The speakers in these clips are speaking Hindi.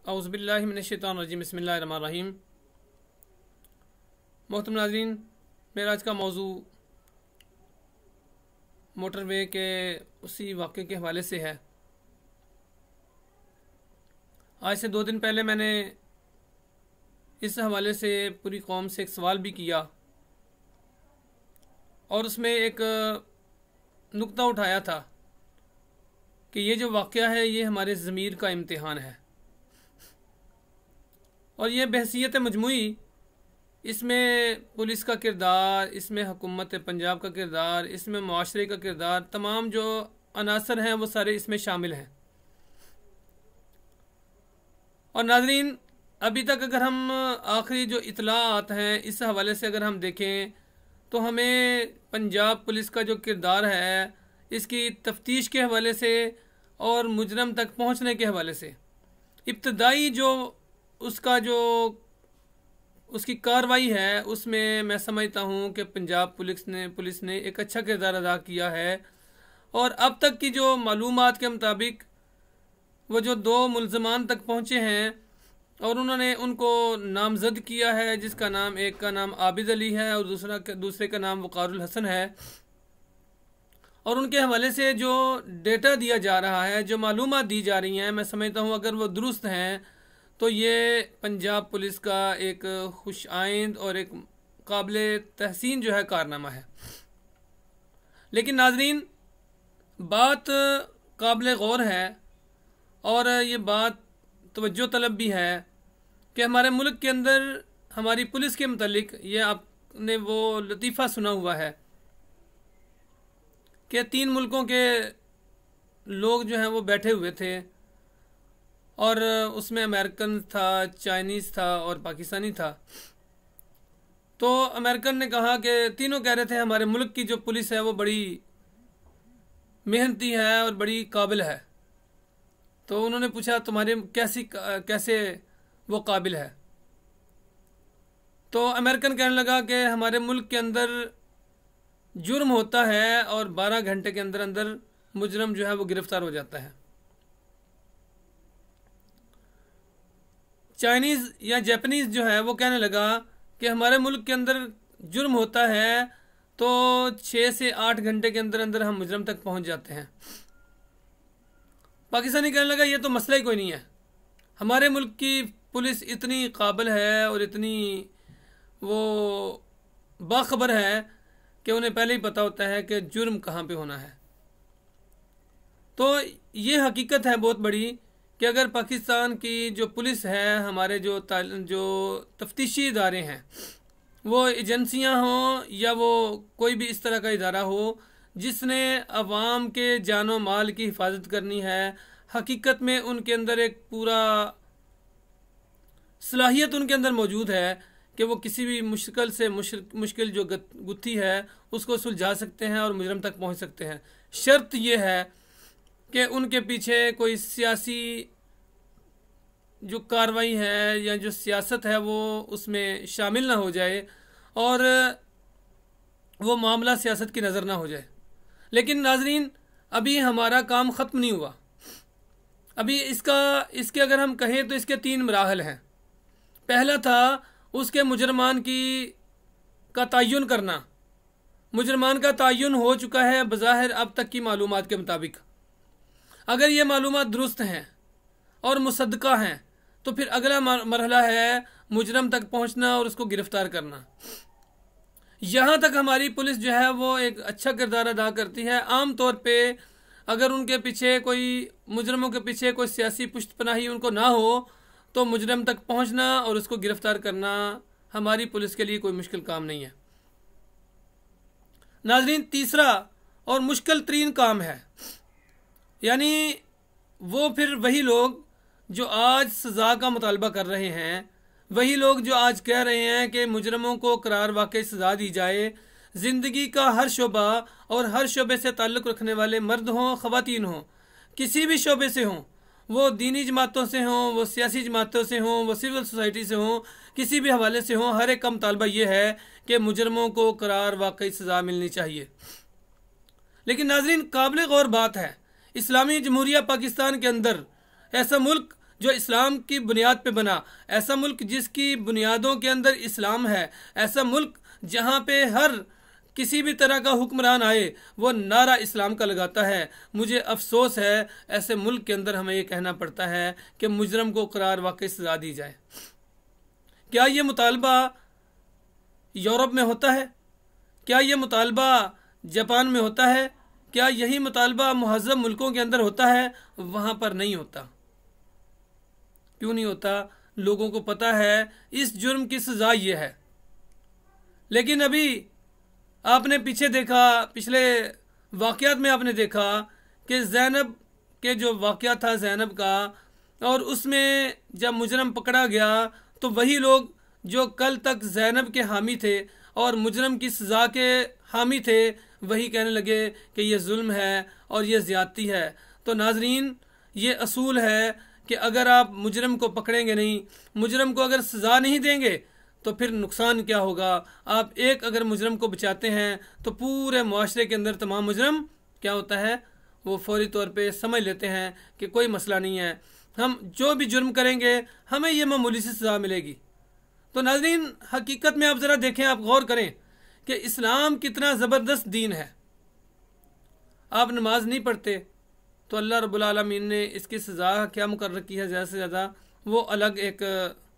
औज़ुबिल्लाहि मिनश्शैतानिर्रजीम बिस्मिल्लाहिर्रहमानिर्रहीम। मोहतरम नाज़रीन, मेरा आज का मौजू मोटरवे के उसी वाक़े के हवाले से है। आज से 2 दिन पहले मैंने इस हवाले से पूरी कौम से एक सवाल भी किया और उसमें एक नुक्ता उठाया था कि ये जो वाक़या है ये हमारे ज़मीर का इम्तिहान है और ये बहसीयत मजमूई इसमें पुलिस का किरदार, इसमें हुकूमत पंजाब का किरदार, इसमें मुआशरे का किरदार, तमाम जो अनासर हैं वो सारे इसमें शामिल हैं। और नाज़रीन, अभी तक अगर हम आखिरी जो इतलात हैं इस हवाले से अगर हम देखें तो हमें पंजाब पुलिस का जो किरदार है इसकी तफ्तीश के हवाले से और मुजरम तक पहुंचने के हवाले से इब्तदाई जो उसकी कार्रवाई है उसमें मैं समझता हूँ कि पंजाब पुलिस ने एक अच्छा किरदार अदा किया है। और अब तक की जो मालूमात के मुताबिक वो जो 2 मुल्ज़मान तक पहुँचे हैं और उन्होंने उनको नामज़द किया है, जिसका नाम, एक का नाम आबिद अली है और दूसरे का नाम वक़ारुल हसन है। और उनके हवाले से जो डेटा दिया जा रहा है, जो मालूमात दी जा रही हैं, मैं समझता हूँ अगर वो दुरुस्त हैं तो ये पंजाब पुलिस का एक खुश आइंद और एक काबिल तहसीन जो है कारनामा है। लेकिन नाजरीन, बात काबिल गौर है और ये बात तवज्जो तलब भी है कि हमारे मुल्क के अंदर हमारी पुलिस के मुतालिक ये आपने वो लतीफ़ा सुना हुआ है कि 3 मुल्कों के लोग जो हैं वो बैठे हुए थे और उसमें अमेरिकन था, चाइनीज़ था और पाकिस्तानी था। तो अमेरिकन ने कहा कि तीनों कह रहे थे हमारे मुल्क की जो पुलिस है वो बड़ी मेहनती है और बड़ी काबिल है। तो उन्होंने पूछा तुम्हारे कैसे वो काबिल है। तो अमेरिकन कहने लगा कि हमारे मुल्क के अंदर जुर्म होता है और 12 घंटे के अंदर अंदर मुजरम जो है वो गिरफ्तार हो जाता है। चाइनीज़ या जापानीज़ जो है वो कहने लगा कि हमारे मुल्क के अंदर जुर्म होता है तो 6 से 8 घंटे के अंदर अंदर हम मुजरम तक पहुंच जाते हैं। पाकिस्तानी कहने लगा ये तो मसला ही कोई नहीं है, हमारे मुल्क की पुलिस इतनी काबिल है और इतनी वो बाखबर है कि उन्हें पहले ही पता होता है कि जुर्म कहाँ पे होना है। तो ये हकीकत है बहुत बड़ी कि अगर पाकिस्तान की जो पुलिस है, हमारे जो तफ्तीशी इदारे हैं, वो एजेंसियां हों या वो कोई भी इस तरह का इदारा हो जिसने अवाम के जानो माल की हिफाजत करनी है, हकीकत में उनके अंदर एक पूरा सलाहियत उनके अंदर मौजूद है कि वो किसी भी मुश्किल जो गुत्थी है उसको सुलझा सकते हैं और मुजरम तक पहुंच सकते हैं। शर्त यह है कि उनके पीछे कोई सियासी जो कार्रवाई है या जो सियासत है वो उसमें शामिल ना हो जाए और वो मामला सियासत की नज़र ना हो जाए। लेकिन नाजरीन, अभी हमारा काम ख़त्म नहीं हुआ। अभी इसके अगर हम कहें तो इसके 3 मराहल हैं। पहला था उसके मुजरमान का तयन करना। मुजरमान का तयन हो चुका है बज़ाहिर अब तक की मालूमात के मुताबिक। अगर ये मालूमात दुरुस्त हैं और मुसद्दका हैं तो फिर अगला मरहला है मुजरम तक पहुंचना और उसको गिरफ्तार करना। यहाँ तक हमारी पुलिस जो है वो एक अच्छा किरदार अदा करती है। आम तौर पे अगर उनके पीछे मुजरमों के पीछे कोई सियासी पुष्टपनाही उनको ना हो तो मुजरम तक पहुंचना और उसको गिरफ्तार करना हमारी पुलिस के लिए कोई मुश्किल काम नहीं है। नाज़रीन, तीसरा और मुश्किल तरीन काम है, यानी वो फिर वही लोग जो आज सज़ा का मुतालबा कर रहे हैं, वही लोग जो आज कह रहे हैं कि मुजरमों को करार वाकई सज़ा दी जाए। ज़िंदगी का हर शोबा और हर शोबे से ताल्लुक़ रखने वाले मर्द हों, ख़वातीन हों, किसी भी शोबे से हों, वो दीनी जमातों से हों, वो सियासी जमातों से हों, वो सिविल सोसाइटी से हों, किसी भी हवाले से हों, हर एक का मुतालबा ये है कि मुजरमों को करार वाकई सज़ा मिलनी चाहिए। लेकिन नाज़रीन, काबिल गौर बात है, इस्लामी जमहूरिया पाकिस्तान के अंदर ऐसा मुल्क जो इस्लाम की बुनियाद पे बना, ऐसा मुल्क जिसकी बुनियादों के अंदर इस्लाम है, ऐसा मुल्क जहाँ पे हर किसी भी तरह का हुक्मरान आए वो नारा इस्लाम का लगाता है। मुझे अफसोस है ऐसे मुल्क के अंदर हमें ये कहना पड़ता है कि मुजरम को करार वाकई सजा दी जाए। क्या ये मुतालबा यूरोप में होता है? क्या ये मुतालबा जापान में होता है? क्या यही मुतालबा मुहज़्ज़ब मुल्कों के अंदर होता है? वहाँ पर नहीं होता। क्यों नहीं होता? लोगों को पता है इस जुर्म की सज़ा ये है। लेकिन अभी आपने पीछे देखा, पिछले वाक़यात में आपने देखा कि ज़ैनब के जो वाक़या था ज़ैनब का, और उसमें जब मुजरम पकड़ा गया तो वही लोग जो कल तक ज़ैनब के हामी थे और मुजरम की सज़ा के हामी थे, वही कहने लगे कि ये जुल्म है और ये ज़्यादती है। तो नाजरीन, ये असूल है कि अगर आप मुजरम को पकड़ेंगे नहीं, मुजरम को अगर सज़ा नहीं देंगे तो फिर नुकसान क्या होगा। आप एक अगर मुजरम को बचाते हैं तो पूरे मुआशरे के अंदर तमाम मुजरम क्या होता है, वो फौरी तौर पे समझ लेते हैं कि कोई मसला नहीं है, हम जो भी जुर्म करेंगे हमें ये मामूली सी सज़ा मिलेगी। तो नाज़रीन, हकीकत में आप ज़रा देखें, आप गौर करें कि इस्लाम कितना ज़बरदस्त दीन है। आप नमाज नहीं पढ़ते तो अल्लाह रब्बुल आलमीन ने इसकी सज़ा क्या मुकर्रर की है ज़्यादा से ज़्यादा, वो अलग एक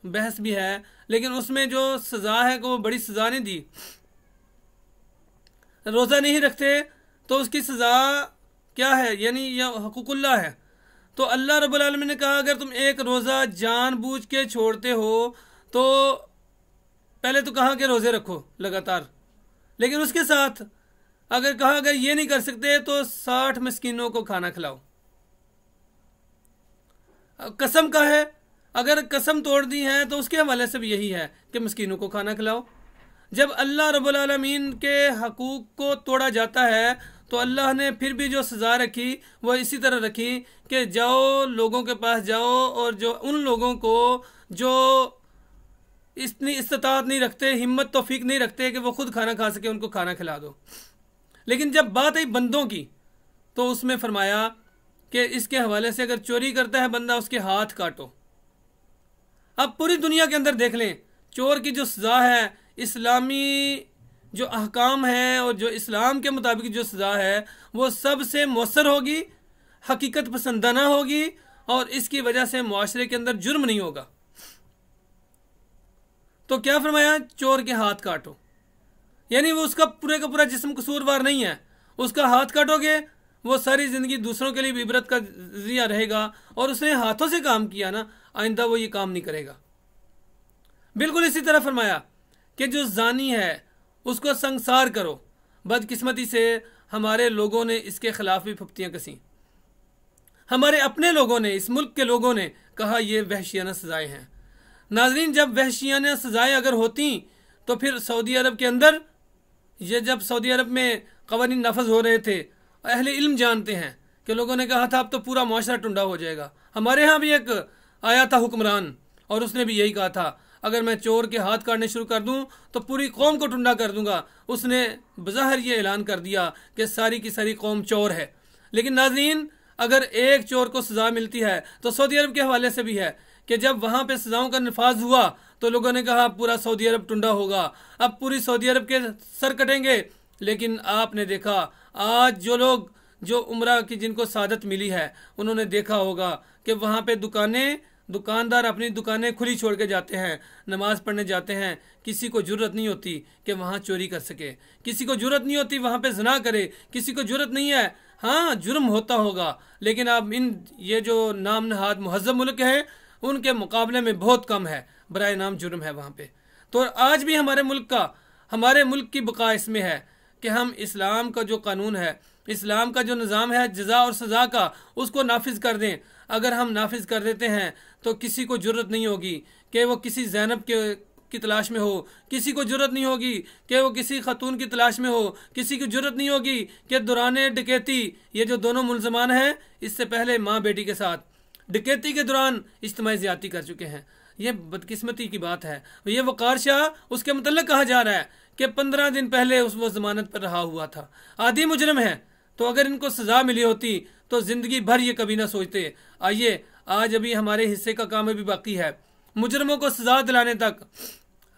बहस भी है, लेकिन उसमें जो सज़ा है वो बड़ी सज़ा नहीं दी। रोज़ा नहीं रखते तो उसकी सज़ा क्या है, यानी यह हकूकुल्लाह है। तो अल्लाह रब्बुल आलमीन ने कहा अगर तुम एक रोज़ा जानबूझ के छोड़ते हो तो पहले तो कहा कि रोज़े रखो लगातार, लेकिन उसके साथ अगर कहा अगर ये नहीं कर सकते तो 60 मिस्कीनों को खाना खिलाओ। कसम का है, अगर कसम तोड़ दी है तो उसके हवाले से भी यही है कि मिस्कीनों को खाना खिलाओ। जब अल्लाह रब्बुल आलमीन के हकूक़ को तोड़ा जाता है तो अल्लाह ने फिर भी जो सज़ा रखी वो इसी तरह रखी कि जाओ लोगों के पास जाओ और जो उन लोगों को जो इतनी इस्तात नहीं रखते, हिम्मत तौफीक नहीं रखते कि वो खुद खाना खा सके, उनको खाना खिला दो। लेकिन जब बात आई बंदों की तो उसमें फरमाया कि इसके हवाले से अगर चोरी करता है बंदा उसके हाथ काटो। अब पूरी दुनिया के अंदर देख लें, चोर की जो सज़ा है, इस्लामी जो अहकाम है और जो इस्लाम के मुताबिक जो सज़ा है वो सबसे मौसर होगी, हकीकत पसंदाना होगी और इसकी वजह से मुआशरे के अंदर जुर्म नहीं होगा। तो क्या फरमाया, चोर के हाथ काटो, यानी वो उसका पूरे का पूरा जिस्म कसूरवार नहीं है, उसका हाथ काटोगे वो सारी ज़िंदगी दूसरों के लिए भी इबरत का ज़रिया रहेगा और उसने हाथों से काम किया ना, आइंदा वो ये काम नहीं करेगा। बिल्कुल इसी तरह फरमाया कि जो जानी है उसको संसार करो। बदकिस्मती से हमारे लोगों ने इसके खिलाफ भी फप्तियाँ कसी, हमारे अपने लोगों ने, इस मुल्क के लोगों ने कहा ये वहशियाना सजाएं हैं। नाजरीन, जब वहशियाना सजाएं अगर होती तो फिर सऊदी अरब के अंदर, ये जब सऊदी अरब में कवानीन नफज हो रहे थे, अहले इल्म जानते हैं कि लोगों ने कहा था अब तो पूरा मुआशरा टुंडा हो जाएगा। हमारे यहाँ भी एक आया था हुक्मरान और उसने भी यही कहा था अगर मैं चोर के हाथ काटने शुरू कर दूं तो पूरी कौम को टुंडा कर दूंगा। उसने बज़ाहिर ये ऐलान कर दिया कि सारी की सारी कौम चोर है। लेकिन नाज़रीन, अगर एक चोर को सज़ा मिलती है तो सऊदी अरब के हवाले से भी है कि जब वहाँ पे सज़ाओं का नफाज हुआ तो लोगों ने कहा पूरा सऊदी अरब टुंडा होगा, अब पूरी सऊदी अरब के सर कटेंगे। लेकिन आपने देखा आज जो लोग जो उम्रा की जिनको सादत मिली है उन्होंने देखा होगा कि वहाँ पे दुकानदार अपनी दुकानें खुली छोड़ के जाते हैं, नमाज पढ़ने जाते हैं। किसी को जुर्रत नहीं होती कि वहाँ चोरी कर सके, किसी को जुर्रत नहीं होती वहाँ पे ज़िना करे, किसी को जुर्रत नहीं है। हाँ, जुर्म होता होगा लेकिन अब ये जो नाम नहाद मुहज़्ज़ब मुल्क है उनके मुकाबले में बहुत कम है, बराए नाम जुर्म है वहाँ पे। तो आज भी हमारे मुल्क की बका इसमें है कि हम इस्लाम का जो कानून है, इस्लाम का जो निज़ाम है जज़ा और सज़ा का, उसको नाफिज कर दें। अगर हम नाफिज कर देते हैं तो किसी को जुर्रत नहीं होगी कि वो किसी ज़ैनब की तलाश में हो, किसी को जुर्रत नहीं होगी कि वो किसी खतून की तलाश में हो, किसी को जुर्रत नहीं होगी कि दौरान डकैती, ये जो दोनों मुलजमान हैं इससे पहले माँ बेटी के साथ डकैती के दौरान इज्तिमाई ज़्यादती कर चुके हैं। ये बदकिस्मती की बात है। ये वक़ार शाह, उसके मतलब कहा जा रहा है कि 15 दिन पहले वो ज़मानत पर रहा हुआ था, आधी मुजरिम है। तो अगर इनको सज़ा मिली होती तो ज़िंदगी भर ये कभी ना सोचते। आइए आज अभी हमारे हिस्से का काम अभी बाकी है। मुजरमों को सजा दिलाने तक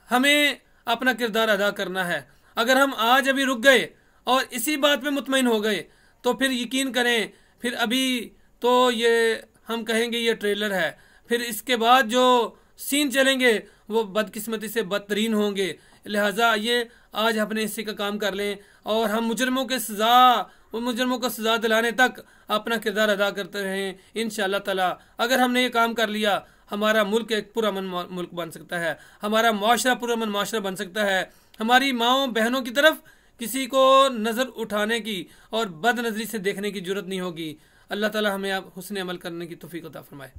हमें अपना किरदार अदा करना है। अगर हम आज अभी रुक गए और इसी बात पे मुतमईन हो गए तो फिर यकीन करें, फिर अभी तो ये हम कहेंगे ये ट्रेलर है, फिर इसके बाद जो सीन चलेंगे वो बदकिस्मती से बदतरीन होंगे। लिहाजा ये आज अपने हिस्से का काम कर लें और हम मुजरमों को सजा दिलाने तक अपना किरदार अदा करते रहें। इंशाअल्लाह ताला अगर हमने ये काम कर लिया, हमारा मुल्क एक पुरअमन मुल्क बन सकता है, हमारा मुआशरा पुरअमन मुआशरा बन सकता है। हमारी माओ बहनों की तरफ किसी को नज़र उठाने की और बद नज़री से देखने की जरूरत नहीं होगी। अल्लाह ताला हमें अब हुस्न अमल करने की तौफीक अता फरमाए।